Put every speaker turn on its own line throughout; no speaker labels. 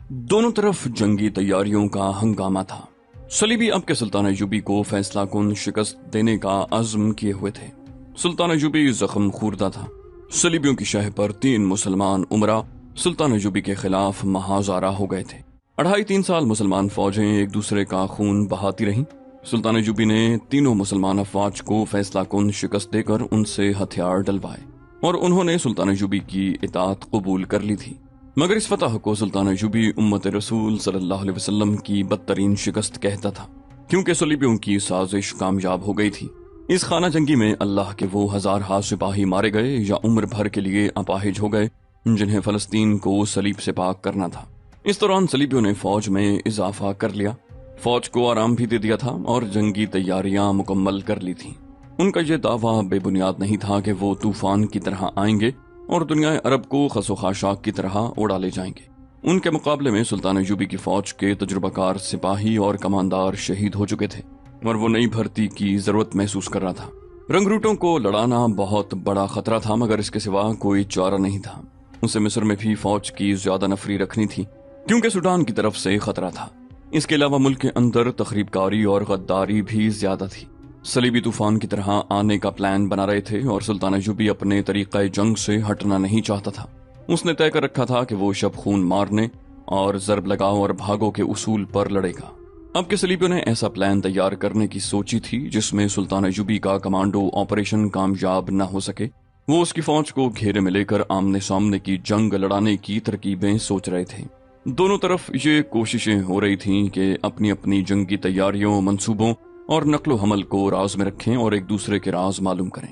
दोनों तरफ जंगी तैयारियों का हंगामा था। सलीबी अब के सुल्तान अय्यूबी को फैसला कुन शिकस्त देने का अज़्म किए हुए थे। सुल्तान अय्यूबी जख्म खूरदा था। सलीबियों की शह पर 3 मुसलमान उमरा सुल्तान अय्यूबी के खिलाफ महाजारा हो गए थे। 2.5-3 साल मुसलमान फौजें एक दूसरे का खून बहाती रहीं। सुल्तान अय्यूबी ने तीनों मुसलमान अफवाज को फैसला कुन शिकस्त देकर उनसे हथियार डलवाए और उन्होंने सुल्तान अय्यूबी की इताअत कबूल कर ली थी। मगर इस फतह को सुल्तान अय्यूबी उम्मत रसूल सल्लल्लाहु अलैहि वसल्लम की बदतरीन शिकस्त कहता था, क्योंकि सलीबियों की साजिश कामयाब हो गई थी। इस खाना जंगी में अल्लाह के वो 1000 सिपाही मारे गए या उम्र भर के लिए अपाहिज हो गए जिन्हें फलस्तीन को सलीब से पाक करना था। इस दौरान सलीबियों ने फौज में इजाफा कर लिया, फौज को आराम भी दे दिया था और जंगी तैयारियां मुकम्मल कर ली थी। उनका यह दावा बेबुनियाद नहीं था कि वो तूफान की तरह आएंगे और दुनिया अरब को खसो खाशाक की तरह उड़ा ले जाएंगे। उनके मुकाबले में सुल्तान अय्यूबी की फौज के तजुर्बाकार सिपाही और कमांडार शहीद हो चुके थे और वो नई भर्ती की जरूरत महसूस कर रहा था। रंगरूटों को लड़ाना बहुत बड़ा खतरा था, मगर इसके सिवा कोई चारा नहीं था। उसे मिस्र में भी फौज की ज्यादा नफरी रखनी थी, क्योंकि सूडान की तरफ से खतरा था। इसके अलावा मुल्क के अंदर तखरीबकारी और गद्दारी भी ज्यादा थी। सलीबी तूफान की तरह आने का प्लान बना रहे थे और सुल्तान अय्यूबी अपने तरीक़े जंग से हटना नहीं चाहता था। उसने तय कर रखा था कि वो शब खून मारने और ज़रब लगाओ और भागो के उसूल पर लड़ेगा। अब के सलीबियों ने ऐसा प्लान तैयार करने की सोची थी जिसमें सुल्तान अय्यूबी का कमांडो ऑपरेशन कामयाब न हो सके। वो उसकी फौज को घेरे में लेकर आमने सामने की जंग लड़ाने की तरकीबें सोच रहे थे। दोनों तरफ ये कोशिशें हो रही थीं कि अपनी अपनी जंगी तैयारियों, मंसूबों और नक्लो हमल को राज में रखें और एक दूसरे के राज मालूम करें।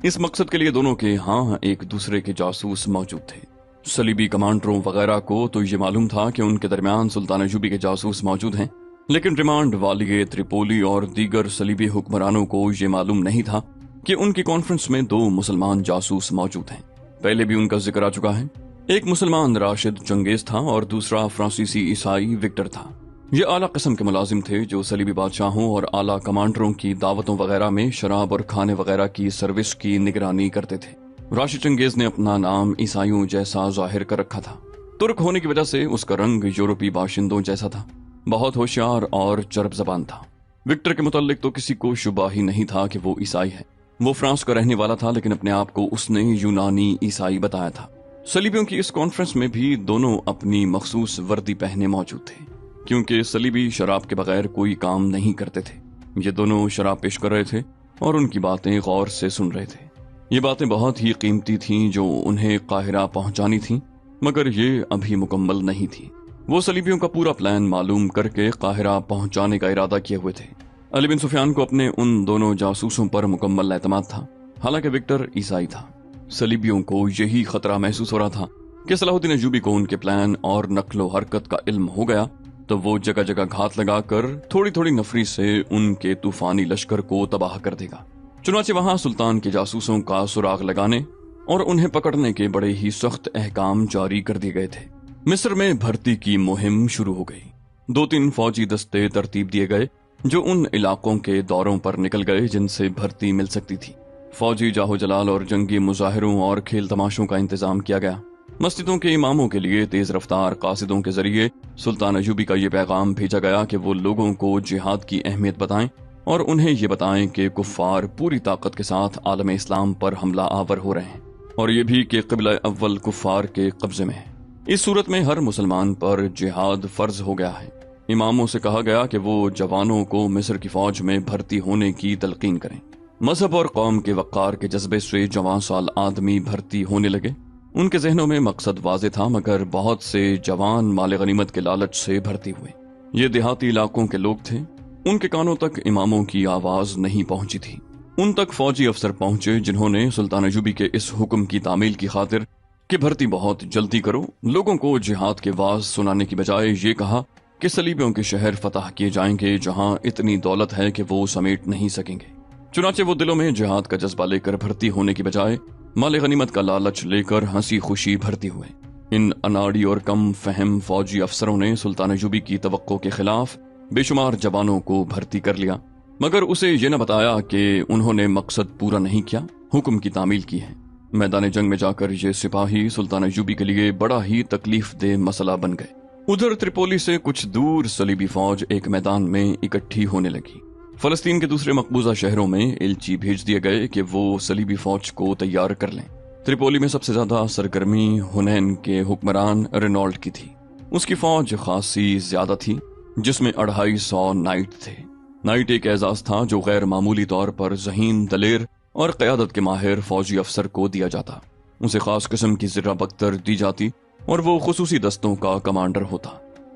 इस मकसद के लिए दोनों के यहाँ एक दूसरे के जासूस मौजूद थे। सलीबी कमांडरों वगैरह को तो ये मालूम था कि उनके दरमियान सुल्तान अय्यूबी के जासूस मौजूद हैं, लेकिन रिमांड वाली त्रिपोली और दीगर सलीबी हुक्मरानों को ये मालूम नहीं था कि उनकी कॉन्फ्रेंस में 2 मुसलमान जासूस मौजूद हैं। पहले भी उनका जिक्र आ चुका है। एक मुसलमान राशिद चंगेज था और दूसरा फ्रांसीसी ईसाई विक्टर था। ये आला किस्म के मुलाजिम थे जो सलीबी बादशाहों और आला कमांडरों की दावतों वगैरह में शराब और खाने वगैरह की सर्विस की निगरानी करते थे। राशिद चंगेज ने अपना नाम ईसाइयों जैसा जाहिर कर रखा था। तुर्क होने की वजह से उसका रंग यूरोपी बाशिंदों जैसा था। बहुत होशियार और चरब जबान था। विक्टर के मुतालिक तो किसी को शुबा ही नहीं था कि वो ईसाई है। वो फ्रांस का रहने वाला था, लेकिन अपने आप को उसने यूनानी ईसाई बताया था। सलीबियों की इस कॉन्फ्रेंस में भी दोनों अपनी मखसूस वर्दी पहने मौजूद थे, क्योंकि सलीबी शराब के बगैर कोई काम नहीं करते थे। ये दोनों शराब पेश कर रहे थे और उनकी बातें गौर से सुन रहे थे। ये बातें बहुत ही कीमती थीं जो उन्हें काहिरा पहुंचानी थीं, मगर ये अभी मुकम्मल नहीं थी। वो सलीबियों का पूरा प्लान मालूम करके काहिरा पहुंचाने का इरादा किए हुए थे। अली बिन सुफियान को अपने उन दोनों जासूसों पर मुकम्मल एतमाद था। हालांकि विक्टर ईसाई था। सलीबियों को यही खतरा महसूस हो रहा था कि सलाहुद्दीन अय्यूबी को उनके प्लान और नक्लो हरकत का इल्म हो गया तो वो जगह जगह घात लगाकर थोड़ी थोड़ी नफरी से उनके तूफानी लश्कर को तबाह कर देगा। चुनाचे वहां सुल्तान के जासूसों का सुराग लगाने और उन्हें पकड़ने के बड़े ही सख्त अहकाम जारी कर दिए गए थे। मिस्र में भर्ती की मुहिम शुरू हो गई। 2-3 फौजी दस्ते तरतीब दिए गए जो उन इलाकों के दौरों पर निकल गए जिनसे भर्ती मिल सकती थी। फौजी जाहो जलाल और जंगी मुजाहिरों और खेल तमाशों का इंतजाम किया गया। मस्जिदों के इमामों के लिए तेज रफ्तार कासिदों के जरिए सुल्तान अय्यूबी का ये पैगाम भेजा गया कि वो लोगों को जिहाद की अहमियत बताएं और उन्हें ये बताएं कि कुफ्फार पूरी ताकत के साथ आलम इस्लाम पर हमला आवर हो रहे हैं और ये भी कि क़िबला अव्वल कुफ्फार के कब्जे में है। इस सूरत में हर मुसलमान पर जिहाद फर्ज हो गया है। इमामों से कहा गया कि वो जवानों को मिस्र की फौज में भर्ती होने की तलकीन करें। मजहब और कौम के वक़ार के जज्बे से जवान साल आदमी भर्ती होने लगे। उनके जहनों में मकसद वाज़े था, मगर बहुत से जवान माल गनीमत के लालच से भर्ती हुए। ये देहाती इलाकों के लोग थे। उनके कानों तक इमामों की आवाज नहीं पहुंची थी। उन तक फौजी अफसर पहुंचे जिन्होंने सुल्तान अय्यूबी के इस हुक्म की तामील की खातिर कि भर्ती बहुत जल्दी करो, लोगों को जिहाद के वाज सुनाने की बजाय ये कहा कि सलीबियों के शहर फतह किए जाएंगे जहां इतनी दौलत है कि वो समेट नहीं सकेंगे। चुनाचे वो दिलों में जिहाद का जज्बा लेकर भर्ती होने की बजाय माल गनीमत का लालच लेकर हंसी खुशी भर्ती हुए। इन अनाड़ी और कम फहम फौजी अफसरों ने सुल्तान अय्यूबी की तवक्को के खिलाफ बेशुमार जवानों को भर्ती कर लिया, मगर उसे ये न बताया कि उन्होंने मकसद पूरा नहीं किया, हुक्म की तामील की है। मैदान जंग में जाकर ये सिपाही सुल्तान अय्यूबी के लिए बड़ा ही तकलीफ दे मसला बन गए। उधर त्रिपोली से कुछ दूर सलीबी फौज एक मैदान में इकट्ठी होने लगी। फलस्तीन के दूसरे मकबूजा शहरों में एलची भेज दिए गए कि वो सलीबी फौज को तैयार कर लें। त्रिपोली में सबसे ज्यादा सरगर्मी हुनैन के हुक्मरान रेनॉल्ट की थी। उसकी फौज खासी ज्यादा थी, जिसमें 250 नाइट थे। नाइट एक एजाज था जो गैर मामूली तौर पर ज़हीन, दलेर और क़यादत के माहिर फौजी अफसर को दिया जाता। उसे खास किस्म की ज़िर्रा बख्तर दी जाती और वो खुसूसी दस्तों का कमांडर होता।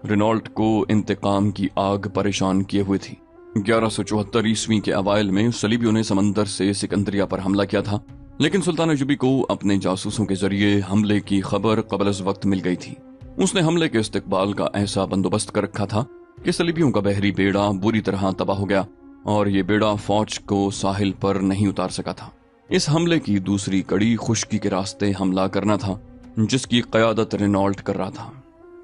रेनॉल्ट को इंतकाम की आग परेशान किए हुए थी। 1174 ईस्वी के अवाइल में सलीबियों ने समंदर से सिकंदरिया पर हमला किया था, लेकिन सुल्तान अयूबी को अपने जासूसों के जरिए हमले की खबर कबल अज़ वक्त मिल गई थी। उसने हमले के इस्तकबाल का ऐसा बंदोबस्त कर रखा था कि सलीबियों का बहरी बेड़ा बुरी तरह तबाह हो गया और ये बेड़ा फौज को साहिल पर नहीं उतार सका था। इस हमले की दूसरी कड़ी खुश्की के रास्ते हमला करना था, जिसकी क़यादत रेनॉल्ट कर रहा था।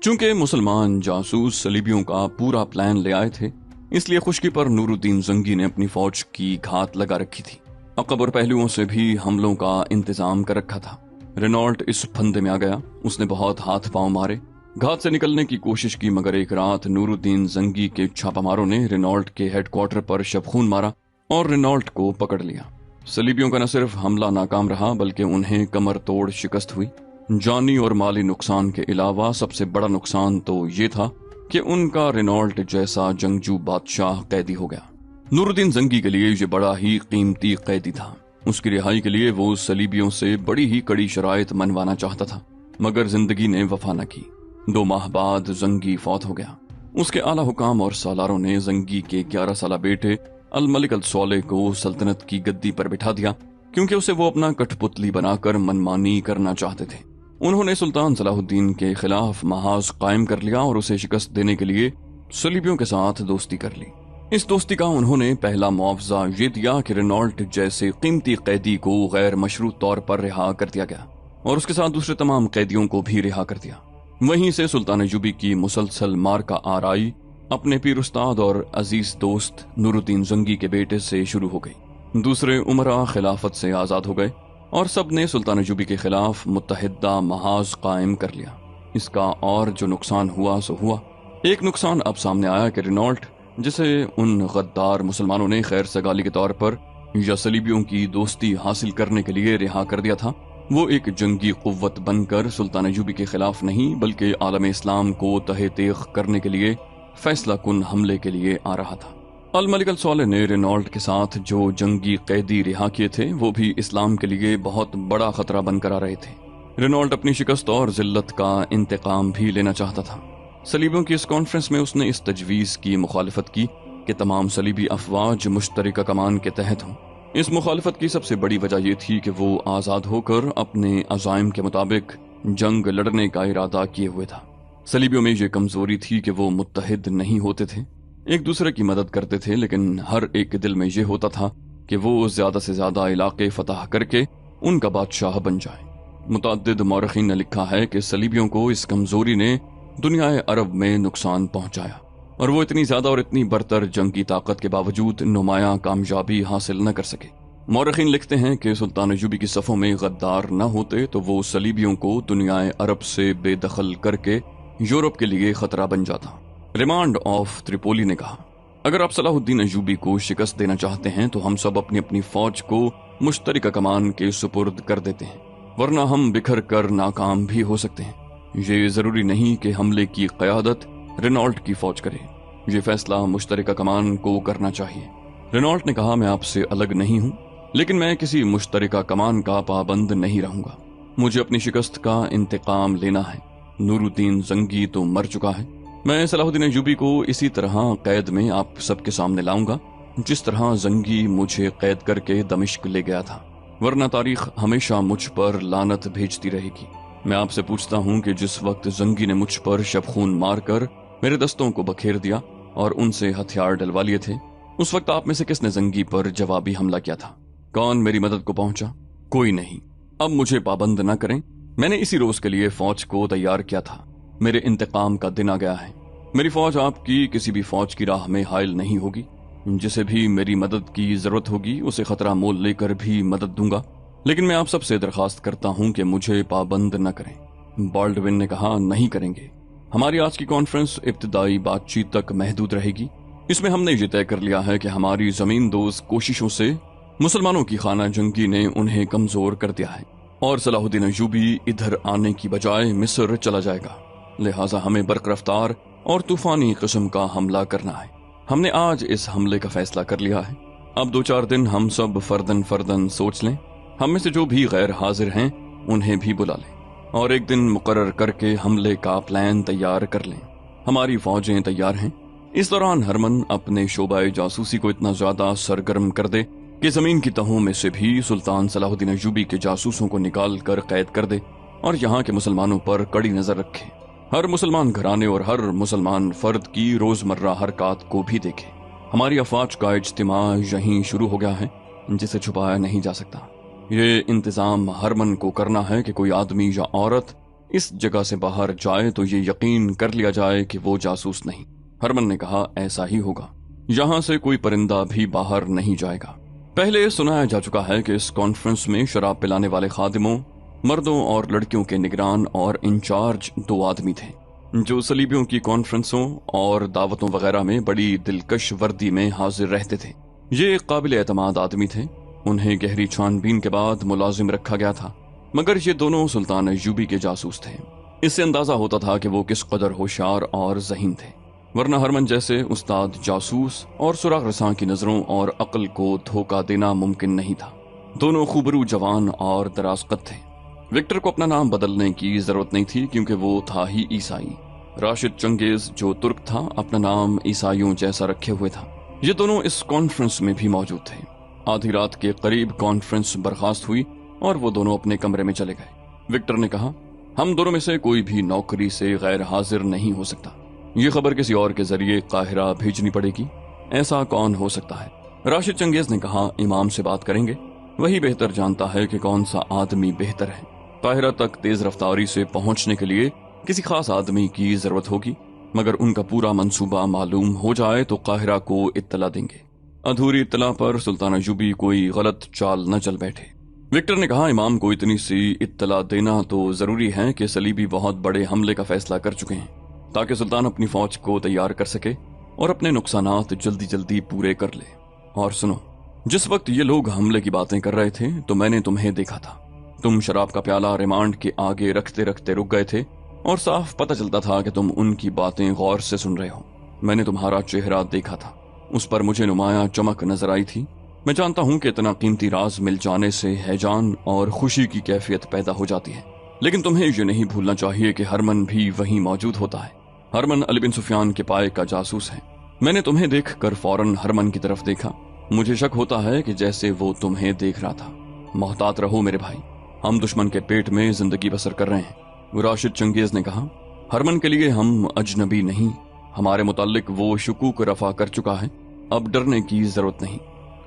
चूंकि मुसलमान जासूस सलीबियों का पूरा प्लान ले आए थे, इसलिए खुश्की पर नूरुद्दीन जंगी ने अपनी फौज की घात लगा रखी थी। अकब और पहलुओं से भी हमलों का इंतजाम कर रखा था। रेनॉल्ट इस फंदे में आ गया। उसने बहुत हाथ पांव मारे, घात से निकलने की कोशिश की, मगर एक रात नूरुद्दीन जंगी के छापामारों ने रेनॉल्ट के हेडक्वार्टर पर शबखून मारा और रेनॉल्ट को पकड़ लिया। सलीबियों का न सिर्फ हमला नाकाम रहा, बल्कि उन्हें कमर तोड़ शिकस्त हुई। जानी और माली नुकसान के अलावा सबसे बड़ा नुकसान तो ये था कि उनका रेनॉल्ट जैसा जंगजू बादशाह कैदी हो गया। नूरुद्दीन जंगी के लिए ये बड़ा ही कीमती कैदी था। उसकी रिहाई के लिए वो सलीबियों से बड़ी ही कड़ी शराइत मनवाना चाहता था, मगर जिंदगी ने वफा न की। 2 माह बाद जंगी फौत हो गया। उसके आला हुकाम और सालारों ने जंगी के 11 साला बेटे अल मलिक अल सौले को सल्तनत की गद्दी पर बिठा दिया, क्योंकि उसे वो अपना कठपुतली बनाकर मनमानी करना चाहते थे। उन्होंने सुल्तान सलाहुद्दीन के खिलाफ महाज कायम कर लिया और उसे शिकस्त देने के लिए सलीबियों के साथ दोस्ती कर ली। इस दोस्ती का उन्होंने पहला मुआवजा ये दिया कि रेनॉल्ट जैसे कीमती कैदी को गैर मशरूत तौर पर रिहा कर दिया गया और उसके साथ दूसरे तमाम कैदियों को भी रिहा कर दिया। वहीं से सुल्तान अयूबी की मुसलसल मार का आराई अपने पीर उस्ताद और अजीज दोस्त नूरुद्दीन जंगी के बेटे से शुरू हो गई। दूसरे उमरा खिलाफत से आजाद हो गए और सब ने सुल्तान अयूबी के खिलाफ मुत्तहिदा महाज कायम कर लिया। इसका और जो नुकसान हुआ सो हुआ। एक नुकसान अब सामने आया कि रेनॉल्ट, जिसे उन गद्दार मुसलमानों ने खैर सगाली के तौर पर या सलीबियों की दोस्ती हासिल करने के लिए रिहा कर दिया था, वो एक जंगी कुव्वत बनकर सुल्तान अयूबी के खिलाफ नहीं बल्कि आलम इस्लाम को तहे तेख करने के लिए फैसला कुन हमले के लिए आ रहा था। अल मलिक अल सौले ने रेनॉल्ट के साथ जो जंगी कैदी रिहा किए थे, वो भी इस्लाम के लिए बहुत बड़ा खतरा बनकर आ रहे थे। रेनॉल्ट अपनी शिकस्त और जिल्लत का इंतकाम भी लेना चाहता था। सलीबियों की इस कॉन्फ्रेंस में उसने इस तजवीज़ की मुखालफत की कि तमाम सलीबी अफवाज मुश्तरका कमान के तहत हों। इस मुखालफत की सबसे बड़ी वजह यह थी कि वो आज़ाद होकर अपने अज़ाइम के मुताबिक जंग लड़ने का इरादा किए हुए था। सलीबियों में ये कमजोरी थी कि वो मुत्तहिद नहीं होते थे, एक दूसरे की मदद करते थे, लेकिन हर एक के दिल में ये होता था कि वो ज्यादा से ज्यादा इलाके फतह करके उनका बादशाह बन जाए। मुतअद्दिद मौरखीन ने लिखा है कि सलीबियों को इस कमजोरी ने दुनिया अरब में नुकसान पहुंचाया और वो इतनी ज्यादा और इतनी बरतर जंगी ताकत के बावजूद नुमाया कामयाबी हासिल न कर सके। मौरखीन लिखते हैं कि सुल्तान अयूबी की सफ़ों में गद्दार न होते तो वो सलीबियों को दुनिया अरब से बेदखल करके यूरोप के लिए खतरा बन जाता। रिमांड ऑफ त्रिपोली ने कहा, अगर आप सलाहुद्दीन अयूबी को शिकस्त देना चाहते हैं तो हम सब अपनी अपनी फौज को मुश्तरका कमान के सुपुर्द कर देते हैं, वरना हम बिखर कर नाकाम भी हो सकते हैं। ये जरूरी नहीं कि हमले की क़यादत रेनॉल्ट की फौज करे, ये फैसला मुश्तरका कमान को करना चाहिए। रेनॉल्ट ने कहा, मैं आपसे अलग नहीं हूँ, लेकिन मैं किसी मुश्तरका कमान का पाबंद नहीं रहूंगा। मुझे अपनी शिकस्त का इंतकाम लेना है। नूरुद्दीन जंगी तो मर चुका है, मैं सलाहुद्दीन अयूबी को इसी तरह कैद में आप सबके सामने लाऊंगा जिस तरह जंगी मुझे कैद करके दमिश्क ले गया था, वरना तारीख हमेशा मुझ पर लानत भेजती रहेगी। मैं आपसे पूछता हूँ कि जिस वक्त जंगी ने मुझ पर शबखून मारकर मेरे दस्तों को बखेर दिया और उनसे हथियार डलवा लिए थे, उस वक्त आप में से किसने जंगी पर जवाबी हमला किया था? कौन मेरी मदद को पहुंचा? कोई नहीं। अब मुझे पाबंद न करें, मैंने इसी रोज के लिए फौज को तैयार किया था। मेरे इंतकाम का दिन आ गया है। मेरी फौज आपकी किसी भी फौज की राह में हायल नहीं होगी। जिसे भी मेरी मदद की जरूरत होगी उसे खतरा मोल लेकर भी मदद दूंगा, लेकिन मैं आप सबसे दरखास्त करता हूं कि मुझे पाबंद न करें। बाल्डविन ने कहा, नहीं करेंगे, हमारी आज की कॉन्फ्रेंस इब्तिदाई बातचीत तक महदूद रहेगी। इसमें हमने ये तय कर लिया है कि हमारी जमीन दोज कोशिशों से मुसलमानों की खाना जंगी ने उन्हें कमजोर कर दिया है और सलाहुद्दीन अय्यूबी इधर आने की बजाय मिस्र चला जाएगा। लिहाजा हमें बर्क रफ्तार और तूफानी किस्म का हमला करना है। हमने आज इस हमले का फैसला कर लिया है। अब 2-4 दिन हम सब फर्दन फर्दन सोच लें। हम में से जो भी गैर हाजिर हैं उन्हें भी बुला लें और एक दिन मुकर्रर करके हमले का प्लान तैयार कर लें। हमारी फौजें तैयार हैं। इस दौरान हरमन अपने शोबाए जासूसी को इतना ज्यादा सरगर्म कर दे कि जमीन की तहों में से भी सुल्तान सलाहुद्दीन अय्यूबी के जासूसों को निकाल कर कैद कर दे और यहाँ के मुसलमानों पर कड़ी नजर रखे। हर मुसलमान घराने और हर मुसलमान फर्द की रोजमर्रा हरकत को भी देखे। हमारी अफवाज का इज्तिमा यहीं शुरू हो गया है, जिसे छुपाया नहीं जा सकता। ये इंतजाम हरमन को करना है कि कोई आदमी या औरत इस जगह से बाहर जाए तो ये यकीन कर लिया जाए कि वो जासूस नहीं। हरमन ने कहा, ऐसा ही होगा। यहाँ से कोई परिंदा भी बाहर नहीं जाएगा। पहले सुनाया जा चुका है कि इस कॉन्फ्रेंस में शराब पिलाने वाले खादिमों, मर्दों और लड़कियों के निगरान और इंचार्ज 2 आदमी थे जो सलीबियों की कॉन्फ्रेंसों और दावतों वगैरह में बड़ी दिलकश वर्दी में हाजिर रहते थे। ये काबिल एतमाद आदमी थे। उन्हें गहरी छानबीन के बाद मुलाजिम रखा गया था, मगर ये दोनों सुल्तान अय्यूबी के जासूस थे। इससे अंदाजा होता था कि वो किस कदर होशियार और ज़हीन थे, वरना हरमन जैसे उस्ताद जासूस और सुराग रसां की नजरों और अक्ल को धोखा देना मुमकिन नहीं था। दोनों खूबरू जवान और दराज़कद थे। विक्टर को अपना नाम बदलने की जरूरत नहीं थी क्योंकि वो था ही ईसाई। राशिद चंगेज जो तुर्क था अपना नाम ईसाइयों जैसा रखे हुए था। ये दोनों इस कॉन्फ्रेंस में भी मौजूद थे। आधी रात के करीब कॉन्फ्रेंस बर्खास्त हुई और वो दोनों अपने कमरे में चले गए। विक्टर ने कहा, हम दोनों में से कोई भी नौकरी से गैर हाजिर नहीं हो सकता। ये खबर किसी और के जरिए काहिरा भेजनी पड़ेगी। ऐसा कौन हो सकता है? राशिद चंगेज ने कहा, इमाम से बात करेंगे, वही बेहतर जानता है कि कौन सा आदमी बेहतर है। काहिरा तक तेज रफ्तारी से पहुंचने के लिए किसी खास आदमी की जरूरत होगी, मगर उनका पूरा मंसूबा मालूम हो जाए तो काहिरा को इत्तला देंगे। अधूरी इत्तला पर सुल्तान अय्यूबी कोई गलत चाल न चल बैठे। विक्टर ने कहा, इमाम को इतनी सी इत्तला देना तो जरूरी है कि सलीबी बहुत बड़े हमले का फैसला कर चुके हैं, ताकि सुल्तान अपनी फौज को तैयार कर सके और अपने नुकसानात जल्दी जल्दी पूरे कर ले। और सुनो, जिस वक्त ये लोग हमले की बातें कर रहे थे तो मैंने तुम्हें देखा था। तुम शराब का प्याला रिमांड के आगे रखते रखते रुक गए थे और साफ पता चलता था कि तुम उनकी बातें गौर से सुन रहे हो। मैंने तुम्हारा चेहरा देखा था, उस पर मुझे नुमाया चमक नजर आई थी। मैं जानता हूं कि इतना कीमती राज मिल जाने से हैजान और खुशी की कैफियत पैदा हो जाती है, लेकिन तुम्हें ये नहीं भूलना चाहिए कि हरमन भी वहीं मौजूद होता है। हरमन अली बिन सुफियान के पाए का जासूस है। मैंने तुम्हें देखकर फौरन हरमन की तरफ देखा। मुझे शक होता है कि जैसे वो तुम्हें देख रहा था। मोहतात रहो मेरे भाई, हम दुश्मन के पेट में जिंदगी बसर कर रहे हैं। राशिद चंगेज ने कहा, हरमन के लिए हम अजनबी नहीं। हमारे मुताल्लिक वो शुकूक रफा कर चुका है, अब डरने की जरूरत नहीं।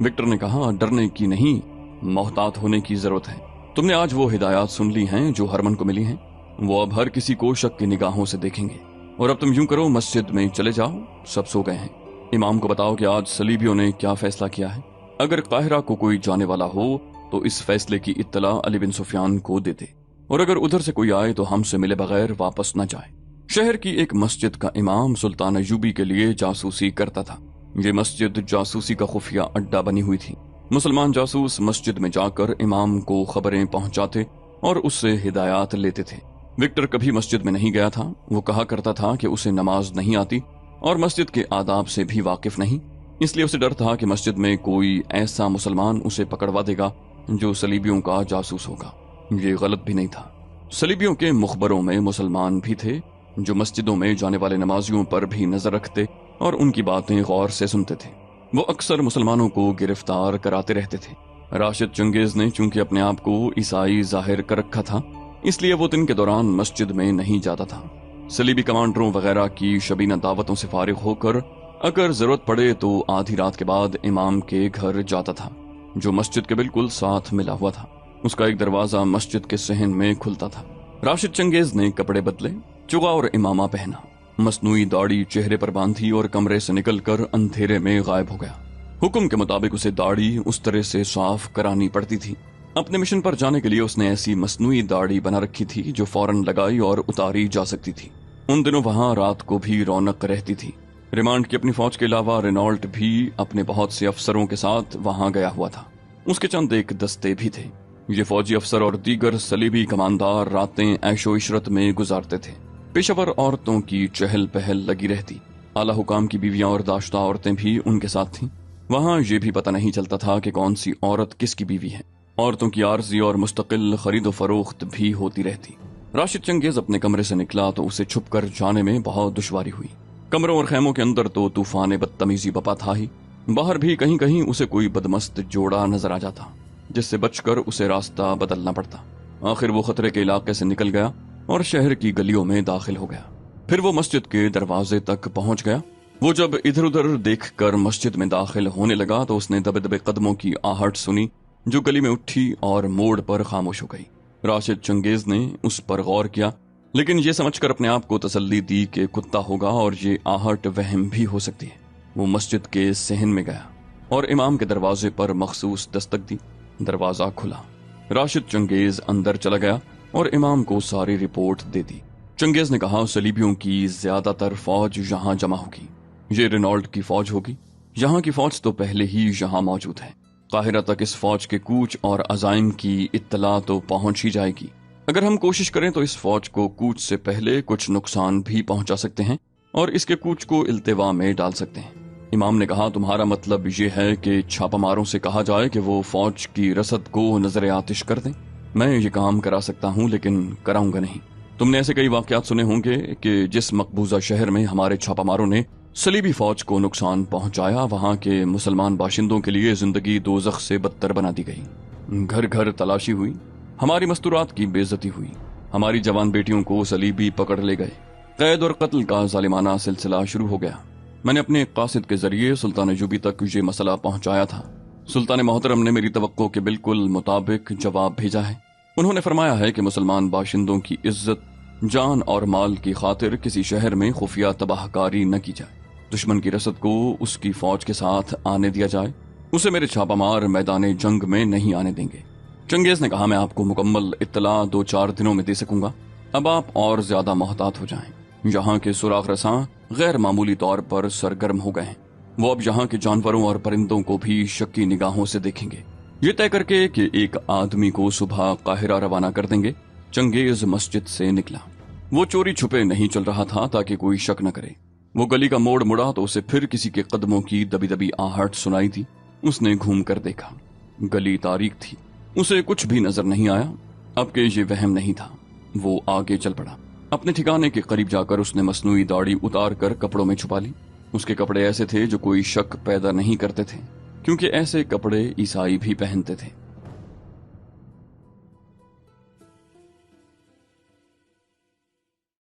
विक्टर ने कहा, डरने की नहीं, मोहतात होने की जरूरत है। तुमने आज वो हिदायत सुन ली हैं जो हरमन को मिली हैं। वो अब हर किसी को शक की निगाहों से देखेंगे। और अब तुम यूं करो, मस्जिद में चले जाओ, सब सो गए हैं। इमाम को बताओ कि आज सलीबियों ने क्या फैसला किया है। अगर काहिरा को कोई जाने वाला हो तो इस फैसले की इत्तला अली बिन सुफियान को दे दे, और अगर उधर से कोई आए तो हमसे मिले बगैर वापस न जाए। शहर की एक मस्जिद का इमाम सुल्तान अय्यूबी के लिए जासूसी करता था। ये मस्जिद जासूसी का खुफिया अड्डा बनी हुई थी। मुसलमान जासूस मस्जिद में जाकर इमाम को खबरें पहुंचाते और उससे हिदायत लेते थे। विक्टर कभी मस्जिद में नहीं गया था। वो कहा करता था कि उसे नमाज नहीं आती और मस्जिद के आदाब से भी वाकिफ नहीं, इसलिए उसे डर था कि मस्जिद में कोई ऐसा मुसलमान उसे पकड़वा देगा जो सलीबियों का जासूस होगा। ये गलत भी नहीं था। सलीबियों के मुखबरों में मुसलमान भी थे जो मस्जिदों में जाने वाले नमाजियों पर भी नजर रखते और उनकी बातें गौर से सुनते थे। वो अक्सर मुसलमानों को गिरफ्तार कराते रहते थे। राशिद चंगेज ने चूंकि अपने आप को ईसाई जाहिर कर रखा था, इसलिए वो दिन के दौरान मस्जिद में नहीं जाता था। सलीबी कमांडरों वगैरह की शबीना दावतों से फारिग होकर अगर जरूरत पड़े तो आधी रात के बाद इमाम के घर जाता था, जो मस्जिद के बिल्कुल साथ मिला हुआ था। उसका एक दरवाजा मस्जिद के सहन में खुलता था। राशिद चंगेज ने कपड़े बदले, चुगा और इमामा पहना, मसनूई दाढ़ी चेहरे पर बांधी और कमरे से निकलकर अंधेरे में गायब हो गया। हुक्म के मुताबिक उसे दाढ़ी उस तरह से साफ करानी पड़ती थी। अपने मिशन पर जाने के लिए उसने ऐसी मसनूई दाढ़ी बना रखी थी जो फौरन लगाई और उतारी जा सकती थी। उन दिनों वहां रात को भी रौनक रहती थी। रिमांड की अपनी फौज के अलावा रेनॉल्ट भी अपने बहुत से अफसरों के साथ वहां गया हुआ था। उसके चंद एक दस्ते भी थे। ये फौजी अफसर और दीगर सलीबी कमांडर रातें ऐशो इशरत में गुजारते थे। पेशेवर औरतों की चहल पहल लगी रहती। आला हुकाम की बीवियां और दाश्ता औरतें भी उनके साथ थीं। वहां ये भी पता नहीं चलता था कि कौन सी औरत किसकी बीवी है। औरतों की आर्जी और मुस्तकिल खरीदो फरोख्त भी होती रहती। राशिद चंगेज अपने कमरे से निकला तो उसे छुप कर जाने में बहुत दुश्वारी हुई। कमरों और खैमों के अंदर तो तूफान बदतमीजी बपा था ही, बाहर भी कहीं कहीं उसे कोई बदमस्त जोड़ा नजर आ जाता, जिससे बचकर उसे रास्ता बदलना पड़ता। आखिर वो खतरे के इलाके से निकल गया और शहर की गलियों में दाखिल हो गया। फिर वो मस्जिद के दरवाजे तक पहुंच गया। वो जब इधर उधर देखकर मस्जिद में दाखिल होने लगा तो उसने दबे दबे कदमों की आहट सुनी जो गली में उठी और मोड़ पर खामोश हो गई। राशिद चंगेज ने उस पर गौर किया, लेकिन ये समझकर अपने आप को तसल्ली दी कि कुत्ता होगा और ये आहट वहम भी हो सकती है। वो मस्जिद के सहन में गया और इमाम के दरवाजे पर मखसूस दस्तक दी। दरवाजा खुला। राशिद चंगेज अंदर चला गया और इमाम को सारी रिपोर्ट दे दी। चंगेज ने कहा, सलीबियों की ज्यादातर फौज यहाँ जमा होगी। ये रेनॉल्ट की फौज होगी। यहाँ की फौज तो पहले ही यहाँ मौजूद है। काहिरा तक इस फौज के कूच और अजाइम की इत्तला तो पहुंच ही जाएगी। अगर हम कोशिश करें तो इस फौज को कूच से पहले कुछ नुकसान भी पहुंचा सकते हैं और इसके कूच को इल्तिवा में डाल सकते हैं। इमाम ने कहा, तुम्हारा मतलब ये है कि छापामारों से कहा जाए कि वो फौज की रसद को नजर आतिश कर दें? मैं ये काम करा सकता हूँ, लेकिन कराऊंगा नहीं। तुमने ऐसे कई वाकयात सुने होंगे कि जिस मकबूजा शहर में हमारे छापामारों ने सलीबी फौज को नुकसान पहुंचाया, वहां के मुसलमान बाशिंदों के लिए जिंदगी दोजख से बदतर बना दी गई। घर घर तलाशी हुई, हमारी मस्तूरात की बेइज्जती हुई, हमारी जवान बेटियों को सलीबी पकड़ ले गए। कैद और कत्ल का जालिमाना सिलसिला शुरू हो गया। मैंने अपने कासिद के जरिए सुल्तान अयूबी तक ये मसला पहुंचाया था। सुल्तान मोहतरम ने मेरी तवक्को के बिल्कुल मुताबिक जवाब भेजा है। उन्होंने फरमाया है कि मुसलमान बाशिंदों की इज्जत, जान और माल की खातिर किसी शहर में खुफिया तबाहकारी न की जाए। दुश्मन की रसद को उसकी फौज के साथ आने दिया जाए। उसे मेरे छापामार मैदान जंग में नहीं आने देंगे। चंगेज ने कहा, मैं आपको मुकम्मल इत्तला 2-4 दिनों में दे सकूंगा। अब आप और ज्यादा मोहतात हो जाएं। यहाँ के सुराग रसां गैर मामूली तौर पर सरगर्म हो गए हैं। वो अब यहाँ के जानवरों और परिंदों को भी शक्की निगाहों से देखेंगे। ये तय करके कि एक आदमी को सुबह काहिरा रवाना कर देंगे, चंगेज मस्जिद से निकला। वो चोरी छुपे नहीं चल रहा था ताकि कोई शक न करे। वो गली का मोड़ मुड़ा तो उसे फिर किसी के कदमों की दबी दबी आहट सुनाई दी। उसने घूम कर देखा। गली तारीक थी, उसे कुछ भी नजर नहीं आया। अब के ये वहम नहीं था। वो आगे चल पड़ा। अपने ठिकाने के करीब जाकर उसने मसनूई दाढ़ी उतार कर कपड़ों में छुपा ली। उसके कपड़े ऐसे थे जो कोई शक पैदा नहीं करते थे, क्योंकि ऐसे कपड़े ईसाई भी पहनते थे।